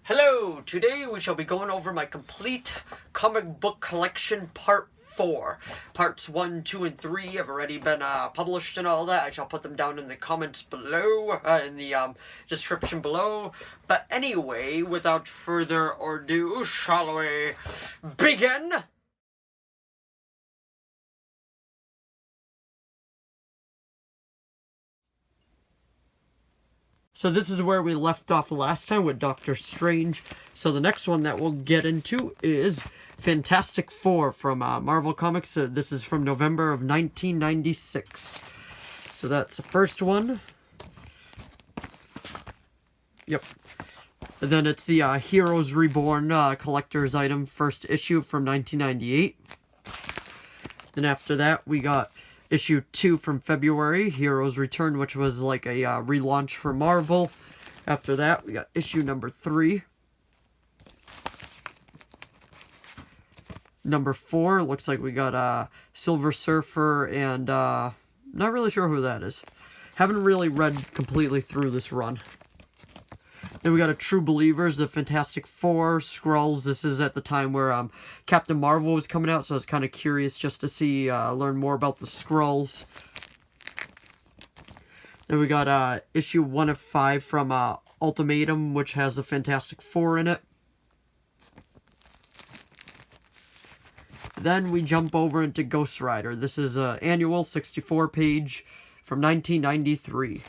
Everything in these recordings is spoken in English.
Hello! Today we shall be going over my complete comic book collection part 4. Parts 1, 2, and 3 have already been published and all that. I shall put them down in the comments below, in the description below. But anyway, without further ado, shall we begin? So this is where we left off last time with Doctor Strange. So the next one that we'll get into is Fantastic Four from Marvel Comics. This is from November of 1996. So that's the first one. Yep. And then it's the Heroes Reborn collector's item, first issue from 1998. Then after that, we got issue 2 from February, Heroes Return, which was like a relaunch for Marvel. After that, we got issue number 3. Number 4, looks like we got Silver Surfer and not really sure who that is. Haven't really read completely through this run. Then we got a True Believers, the Fantastic Four, Skrulls. This is at the time where Captain Marvel was coming out, so I was kind of curious just to see, learn more about the Skrulls. Then we got issue 1 of 5 from Ultimatum, which has the Fantastic Four in it. Then we jump over into Ghost Rider. This is an annual 64-page from 1993.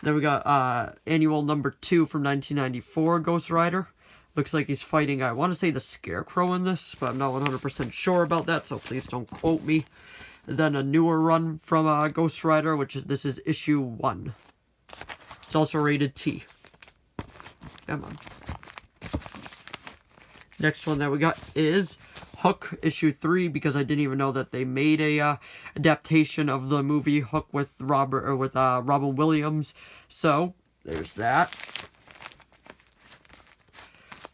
Then we got annual number 2 from 1994, Ghost Rider. Looks like he's fighting, I want to say the Scarecrow in this, but I'm not 100% sure about that, so please don't quote me. And then a newer run from Ghost Rider, this is issue 1. It's also rated T. Come on. Next one that we got is Hook, issue 3, because I didn't even know that they made a adaptation of the movie Hook with Robin Williams. So there's that.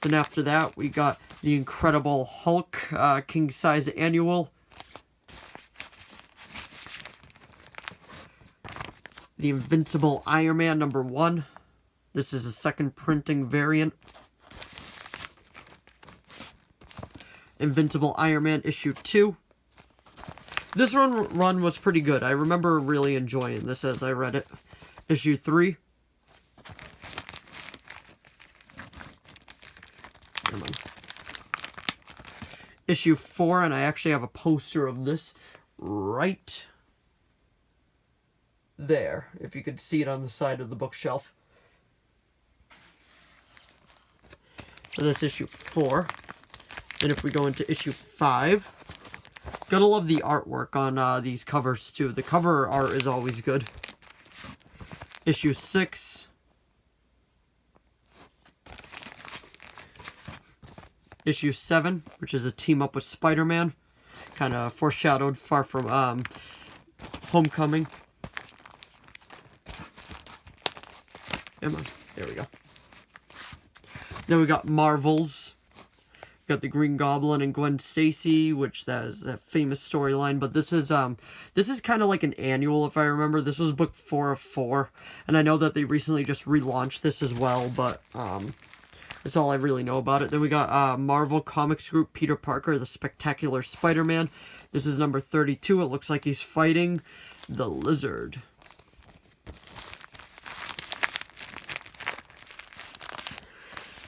Then after that, we got the Incredible Hulk king size annual. The Invincible Iron Man number 1. This is a second printing variant. Invincible Iron Man issue 2. This run was pretty good. I remember really enjoying this as I read it. Issue 3. Come on. Issue 4, and I actually have a poster of this right there, if you could see it on the side of the bookshelf. So that's issue 4. And if we go into issue 5, gotta love the artwork on these covers too. The cover art is always good. Issue 6. Issue 7, which is a team up with Spider-Man. Kind of foreshadowed far from Homecoming. Come on, there we go. Then we got Marvels. Got the Green Goblin and Gwen Stacy, which that is that famous storyline. But this is kind of like an annual, if I remember. This was book 4 of 4, and I know that they recently just relaunched this as well. But that's all I really know about it. Then we got Marvel Comics Group Peter Parker, the Spectacular Spider-Man. This is number 32. It looks like he's fighting the Lizard.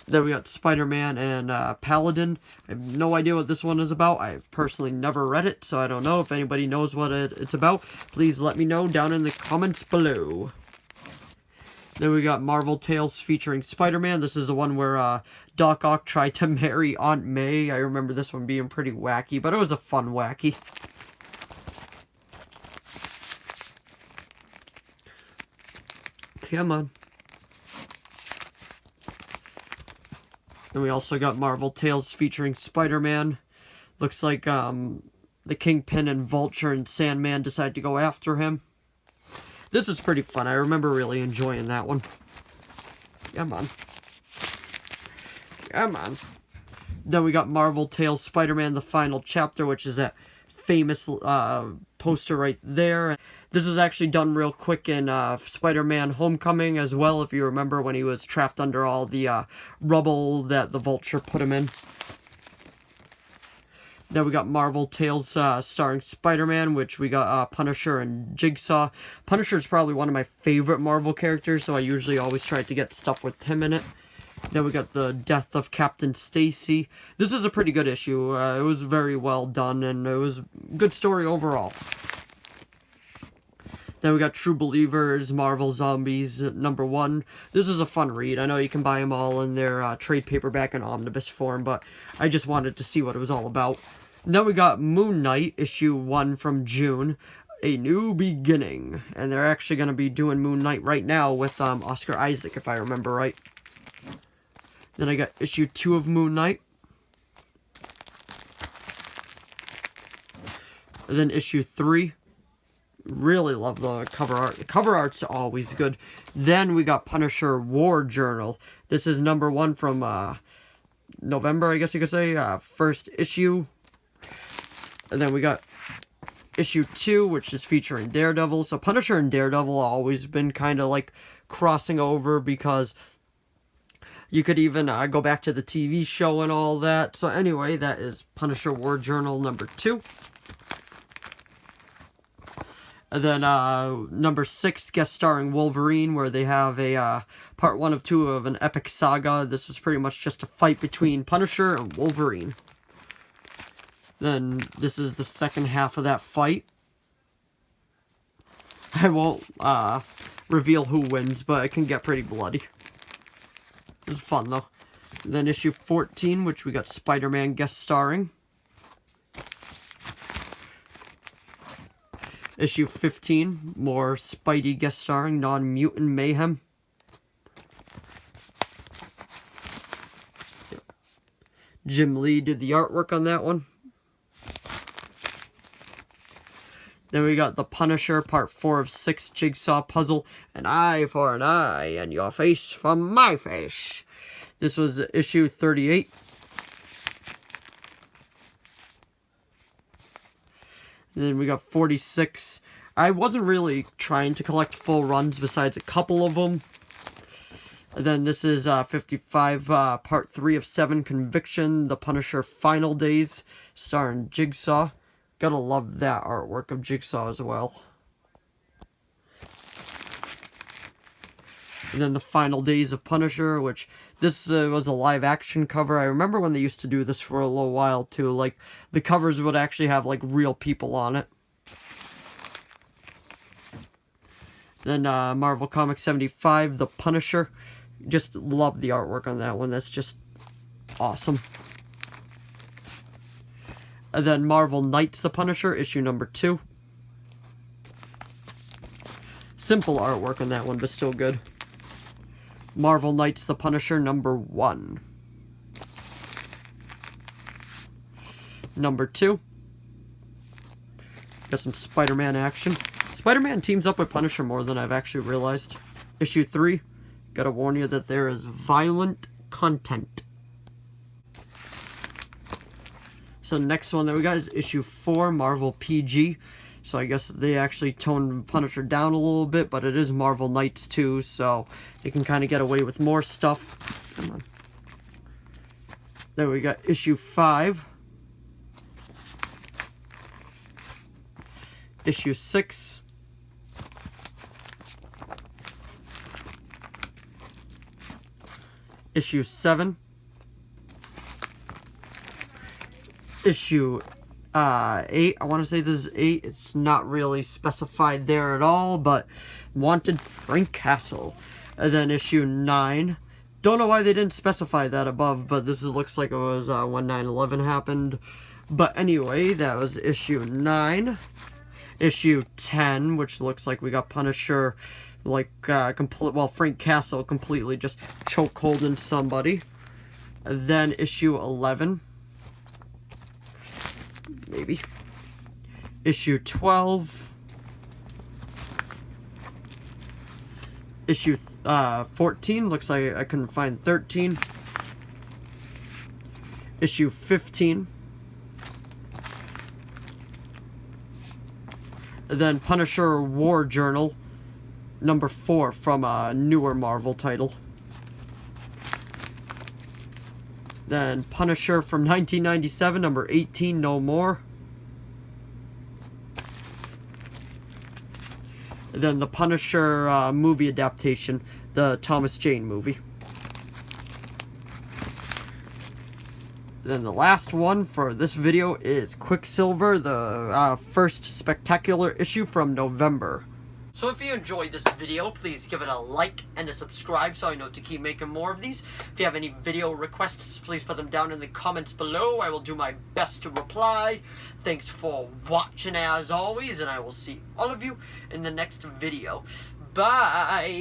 Then we got Spider-Man and Paladin. I have no idea what this one is about. I've personally never read it, so I don't know. If anybody knows what it's about, please let me know down in the comments below. Then we got Marvel Tales featuring Spider-Man. This is the one where Doc Ock tried to marry Aunt May. I remember this one being pretty wacky, but it was a fun wacky. Come on. And we also got Marvel Tales featuring Spider-Man. Looks like the Kingpin and Vulture and Sandman decide to go after him. This is pretty fun. I remember really enjoying that one. Come on. Come on. Then we got Marvel Tales Spider-Man, the final chapter, which is that famous poster right there. This is actually done real quick in Spider-Man Homecoming as well, if you remember when he was trapped under all the rubble that the Vulture put him in. Then we got Marvel Tales starring Spider-Man, which we got Punisher and Jigsaw. Punisher is probably one of my favorite Marvel characters, so I usually always try to get stuff with him in it. Then we got the death of Captain Stacy. This is a pretty good issue. It was very well done, and it was a good story overall. Then we got True Believers, Marvel Zombies, #1. This is a fun read. I know you can buy them all in their trade paperback and omnibus form, but I just wanted to see what it was all about. And then we got Moon Knight, issue 1 from June. A New Beginning. And they're actually going to be doing Moon Knight right now with Oscar Isaac, if I remember right. Then I got issue 2 of Moon Knight. And then issue 3. Really love the cover art. The cover art's always good. Then we got Punisher War Journal. This is #1 from November, I guess you could say. First issue. And then we got issue 2, which is featuring Daredevil. So Punisher and Daredevil always been kind of like crossing over, because you could even go back to the TV show and all that. So anyway, that is Punisher War Journal #2. And then #6, guest starring Wolverine, where they have a part 1 of 2 of an epic saga. This was pretty much just a fight between Punisher and Wolverine. Then this is the second half of that fight. I won't reveal who wins, but it can get pretty bloody. It was fun though. And then issue 14, which we got Spider-Man guest starring. Issue 15, more Spidey guest starring, Non-Mutant Mayhem. Jim Lee did the artwork on that one. Then we got The Punisher, part 4 of 6 Jigsaw puzzle. An eye for an eye, and your face for my face. This was issue 38. Then we got 46. I wasn't really trying to collect full runs besides a couple of them. And then this is 55, part 3 of 7, Conviction, The Punisher Final Days, starring Jigsaw. Gotta love that artwork of Jigsaw as well. And then The Final Days of Punisher, which this was a live action cover. I remember when they used to do this for a little while too. Like, the covers would actually have like real people on it. Then Marvel Comics 75, The Punisher. Just love the artwork on that one. That's just awesome. And then Marvel Knights The Punisher, issue #2. Simple artwork on that one, but still good. Marvel Knights The Punisher #1. #2. Got some Spider-Man action. Spider-Man teams up with Punisher more than I've actually realized. Issue 3. Gotta warn you that there is violent content. So next one that we got is issue 4, Marvel PG. So I guess they actually toned Punisher down a little bit, but it is Marvel Knights too, so they can kind of get away with more stuff. Come on. Then we got issue 5. Issue 6. Issue 7. Issue 8. I want to say this is 8. It's not really specified there at all, but Wanted Frank Castle. And then issue 9. Don't know why they didn't specify that above, but this looks like it was when 9/11 happened. But anyway, that was issue 9. Issue 10, which looks like we got Punisher, like, Frank Castle completely just chokeholding somebody. And then issue 11. Maybe. Issue 12. Issue 14. Looks like I couldn't find 13. Issue 15. And then Punisher War Journal, number 4 from a newer Marvel title. Then Punisher from 1997, number 18, No More. And then the Punisher movie adaptation, the Thomas Jane movie. Then the last one for this video is Quicksilver, the first spectacular issue from November. So if you enjoyed this video, please give it a like and a subscribe so I know to keep making more of these. If you have any video requests, please put them down in the comments below. I will do my best to reply. Thanks for watching as always, and I will see all of you in the next video. Bye!